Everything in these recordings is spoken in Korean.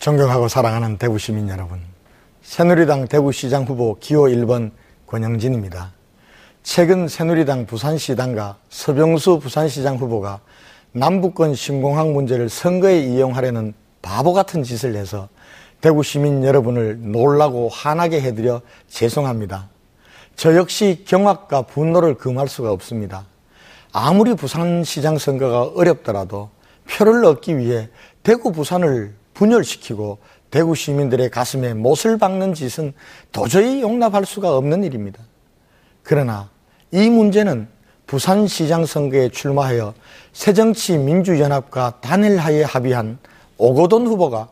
존경하고 사랑하는 대구 시민 여러분, 새누리당 대구시장 후보 기호 1번 권영진입니다. 최근 새누리당 부산시당과 서병수 부산시장 후보가 남북권 신공항 문제를 선거에 이용하려는 바보 같은 짓을 해서 대구 시민 여러분을 놀라고 화나게 해드려 죄송합니다. 저 역시 경악과 분노를 금할 수가 없습니다. 아무리 부산시장 선거가 어렵더라도 표를 얻기 위해 대구 부산을 분열시키고 대구 시민들의 가슴에 못을 박는 짓은 도저히 용납할 수가 없는 일입니다. 그러나 이 문제는 부산시장 선거에 출마하여 새정치민주연합과 단일하에 합의한 오거돈 후보가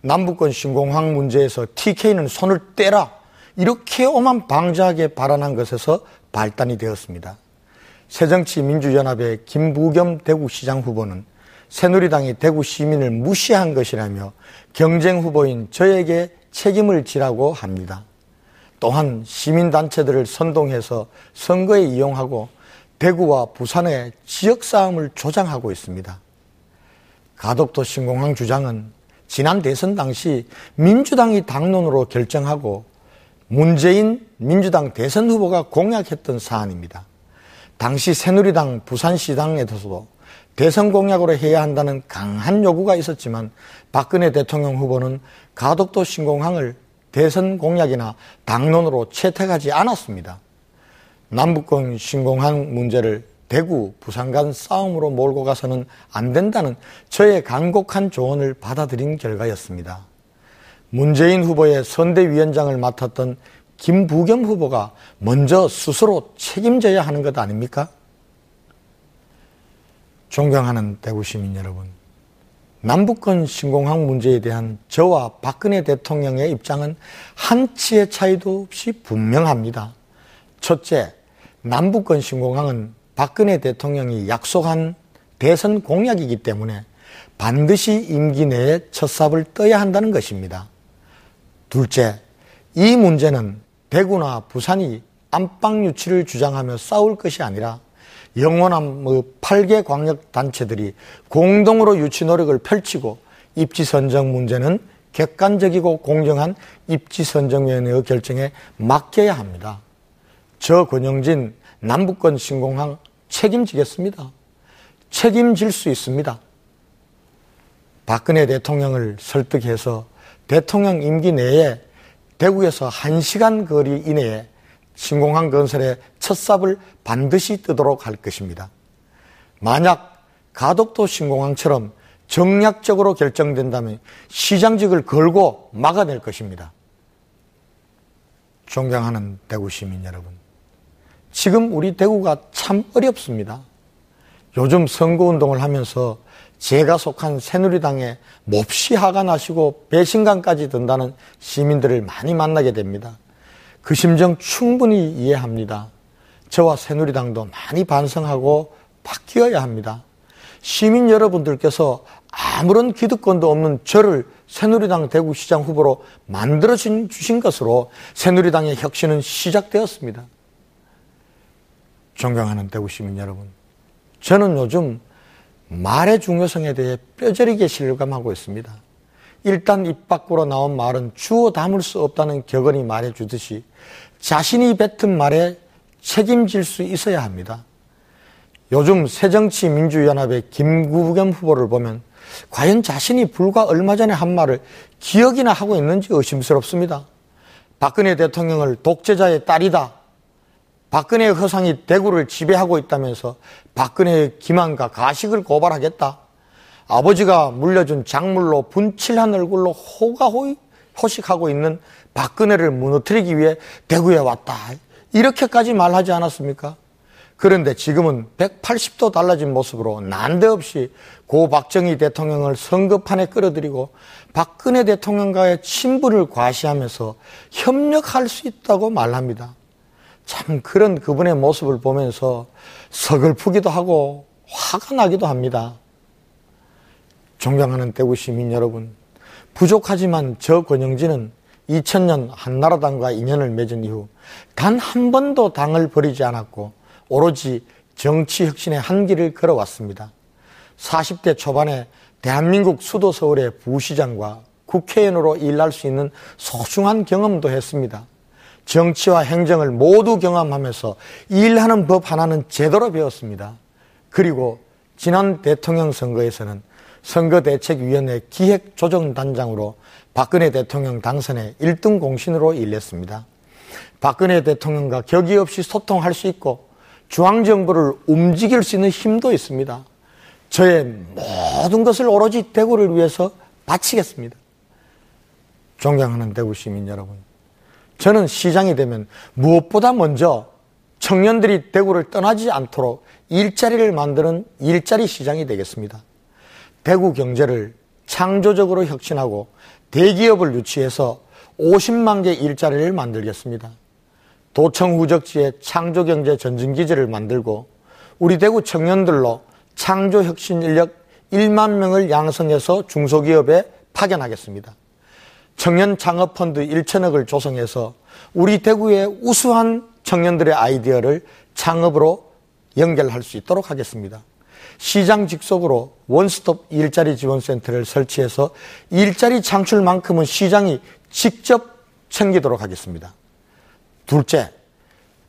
남북권 신공항 문제에서 TK는 손을 떼라, 이렇게 오만 방자하게 발언한 것에서 발단이 되었습니다. 새정치민주연합의 김부겸 대구시장 후보는 새누리당이 대구 시민을 무시한 것이라며 경쟁 후보인 저에게 책임을 지라고 합니다. 또한 시민단체들을 선동해서 선거에 이용하고 대구와 부산의 지역싸움을 조장하고 있습니다. 가덕도 신공항 주장은 지난 대선 당시 민주당이 당론으로 결정하고 문재인 민주당 대선 후보가 공약했던 사안입니다. 당시 새누리당 부산시당에서도 대선 공약으로 해야 한다는 강한 요구가 있었지만 박근혜 대통령 후보는 가덕도 신공항을 대선 공약이나 당론으로 채택하지 않았습니다. 남북권 신공항 문제를 대구, 부산 간 싸움으로 몰고 가서는 안 된다는 저의 간곡한 조언을 받아들인 결과였습니다. 문재인 후보의 선대위원장을 맡았던 김부겸 후보가 먼저 스스로 책임져야 하는 것 아닙니까? 존경하는 대구 시민 여러분, 남북권 신공항 문제에 대한 저와 박근혜 대통령의 입장은 한치의 차이도 없이 분명합니다. 첫째, 남북권 신공항은 박근혜 대통령이 약속한 대선 공약이기 때문에 반드시 임기 내에 첫 삽을 떠야 한다는 것입니다. 둘째, 이 문제는 대구나 부산이 안방 유치를 주장하며 싸울 것이 아니라 영원한 8개 광역단체들이 공동으로 유치 노력을 펼치고 입지선정 문제는 객관적이고 공정한 입지선정위원회의 결정에 맡겨야 합니다. 저 권영진 남북권 신공항 책임지겠습니다. 책임질 수 있습니다. 박근혜 대통령을 설득해서 대통령 임기 내에 대구에서 1시간 거리 이내에 신공항 건설의 첫 삽을 반드시 뜨도록 할 것입니다. 만약 가덕도 신공항처럼 정략적으로 결정된다면 시장직을 걸고 막아낼 것입니다. 존경하는 대구 시민 여러분, 지금 우리 대구가 참 어렵습니다. 요즘 선거운동을 하면서 제가 속한 새누리당에 몹시 화가 나시고 배신감까지 든다는 시민들을 많이 만나게 됩니다. 그 심정 충분히 이해합니다. 저와 새누리당도 많이 반성하고 바뀌어야 합니다. 시민 여러분들께서 아무런 기득권도 없는 저를 새누리당 대구시장 후보로 만들어 주신 것으로 새누리당의 혁신은 시작되었습니다. 존경하는 대구 시민 여러분, 저는 요즘 말의 중요성에 대해 뼈저리게 실감하고 있습니다. 일단 입 밖으로 나온 말은 주워 담을 수 없다는 격언이 말해주듯이 자신이 뱉은 말에 책임질 수 있어야 합니다. 요즘 새정치민주연합의 김부겸 후보를 보면 과연 자신이 불과 얼마 전에 한 말을 기억이나 하고 있는지 의심스럽습니다. 박근혜 대통령을 독재자의 딸이다, 박근혜의 허상이 대구를 지배하고 있다면서 박근혜의 기만과 가식을 고발하겠다, 아버지가 물려준 작물로 분칠한 얼굴로 호식하고 있는 박근혜를 무너뜨리기 위해 대구에 왔다, 이렇게까지 말하지 않았습니까? 그런데 지금은 180도 달라진 모습으로 난데없이 고 박정희 대통령을 선거판에 끌어들이고 박근혜 대통령과의 친분을 과시하면서 협력할 수 있다고 말합니다. 참 그런 그분의 모습을 보면서 서글프기도 하고 화가 나기도 합니다. 존경하는 대구 시민 여러분, 부족하지만 저 권영진은 2000년 한나라당과 인연을 맺은 이후 단 한 번도 당을 버리지 않았고 오로지 정치혁신의 한 길을 걸어왔습니다. 40대 초반에 대한민국 수도 서울의 부시장과 국회의원으로 일할 수 있는 소중한 경험도 했습니다. 정치와 행정을 모두 경험하면서 일하는 법 하나는 제대로 배웠습니다. 그리고 지난 대통령 선거에서는 선거대책위원회 기획조정단장으로 박근혜 대통령 당선에 1등 공신으로 일했습니다. 박근혜 대통령과 격의 없이 소통할 수 있고 중앙정부를 움직일 수 있는 힘도 있습니다. 저의 모든 것을 오로지 대구를 위해서 바치겠습니다. 존경하는 대구 시민 여러분, 저는 시장이 되면 무엇보다 먼저 청년들이 대구를 떠나지 않도록 일자리를 만드는 일자리 시장이 되겠습니다. 대구 경제를 창조적으로 혁신하고 대기업을 유치해서 50만 개 일자리를 만들겠습니다. 도청 후적지에 창조경제 전진기지를 만들고 우리 대구 청년들로 창조혁신 인력 1만 명을 양성해서 중소기업에 파견하겠습니다. 청년 창업펀드 1천억을 조성해서 우리 대구의 우수한 청년들의 아이디어를 창업으로 연결할 수 있도록 하겠습니다. 시장 직속으로 원스톱 일자리 지원센터를 설치해서 일자리 창출만큼은 시장이 직접 챙기도록 하겠습니다. 둘째,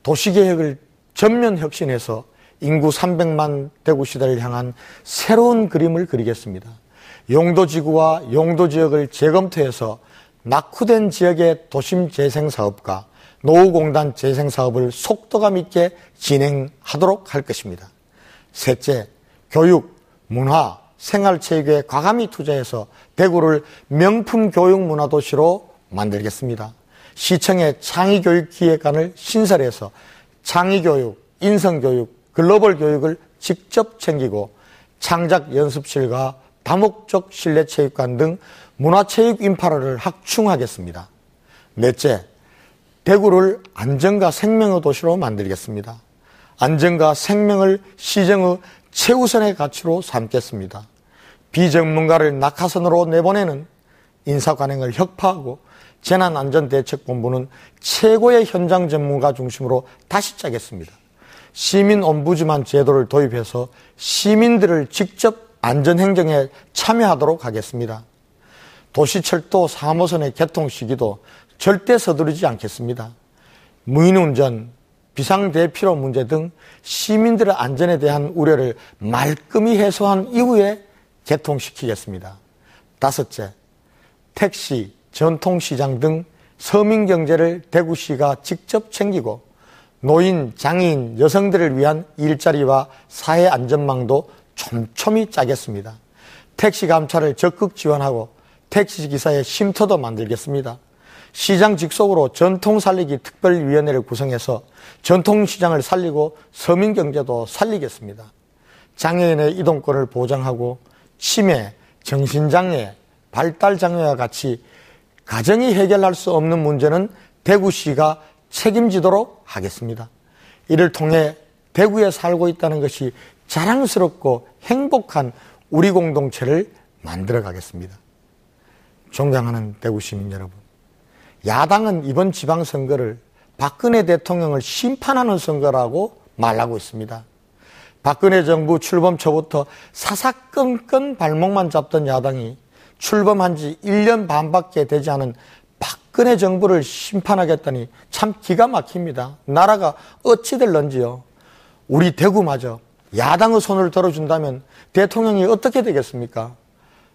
도시계획을 전면 혁신해서 인구 300만 대구시대를 향한 새로운 그림을 그리겠습니다. 용도지구와 용도지역을 재검토해서 낙후된 지역의 도심 재생사업과 노후공단 재생사업을 속도감 있게 진행하도록 할 것입니다. 셋째, 교육, 문화, 생활체육에 과감히 투자해서 대구를 명품 교육문화도시로 만들겠습니다. 시청의 창의교육기획관을 신설해서 창의교육, 인성교육, 글로벌 교육을 직접 챙기고 창작연습실과 다목적 실내체육관 등 문화체육 인프라를 확충하겠습니다. 넷째, 대구를 안전과 생명의 도시로 만들겠습니다. 안전과 생명을 시정의 최우선의 가치로 삼겠습니다. 비전문가를 낙하산으로 내보내는 인사관행을 혁파하고 재난안전대책본부는 최고의 현장 전문가 중심으로 다시 짜겠습니다. 시민옴부즈만 제도를 도입해서 시민들을 직접 안전행정에 참여하도록 하겠습니다. 도시철도 3호선의 개통 시기도 절대 서두르지 않겠습니다. 무인운전, 비상대피로 문제 등 시민들의 안전에 대한 우려를 말끔히 해소한 이후에 개통시키겠습니다. 다섯째, 택시, 전통시장 등 서민경제를 대구시가 직접 챙기고 노인, 장애인, 여성들을 위한 일자리와 사회안전망도 촘촘히 짜겠습니다. 택시 감차를 적극 지원하고 택시기사의 쉼터도 만들겠습니다. 시장 직속으로 전통살리기 특별위원회를 구성해서 전통시장을 살리고 서민경제도 살리겠습니다. 장애인의 이동권을 보장하고 치매, 정신장애, 발달장애와 같이 가정이 해결할 수 없는 문제는 대구시가 책임지도록 하겠습니다. 이를 통해 대구에 살고 있다는 것이 자랑스럽고 행복한 우리 공동체를 만들어 가겠습니다. 존경하는 대구 시민 여러분, 야당은 이번 지방선거를 박근혜 대통령을 심판하는 선거라고 말하고 있습니다. 박근혜 정부 출범 초부터 사사건건 발목만 잡던 야당이 출범한 지 1년 반밖에 되지 않은 박근혜 정부를 심판하겠다니 참 기가 막힙니다. 나라가 어찌 될런지요. 우리 대구마저 야당의 손을 들어준다면 대통령이 어떻게 되겠습니까?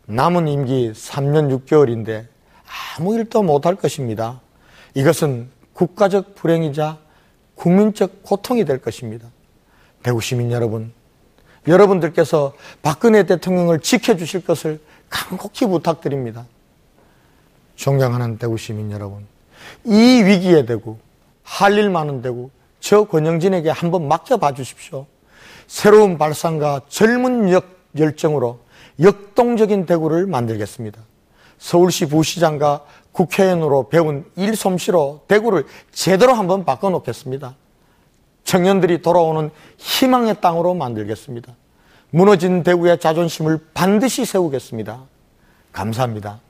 남은 임기 3년 6개월인데 아무 일도 못할 것입니다. 이것은 국가적 불행이자 국민적 고통이 될 것입니다. 대구 시민 여러분, 여러분들께서 박근혜 대통령을 지켜주실 것을 간곡히 부탁드립니다. 존경하는 대구 시민 여러분, 이 위기에 대구, 할 일 많은 대구, 저 권영진에게 한번 맡겨봐 주십시오. 새로운 발상과 젊은 열정으로 역동적인 대구를 만들겠습니다. 서울시 부시장과 국회의원으로 배운 일솜씨로 대구를 제대로 한번 바꿔놓겠습니다. 청년들이 돌아오는 희망의 땅으로 만들겠습니다. 무너진 대구의 자존심을 반드시 세우겠습니다. 감사합니다.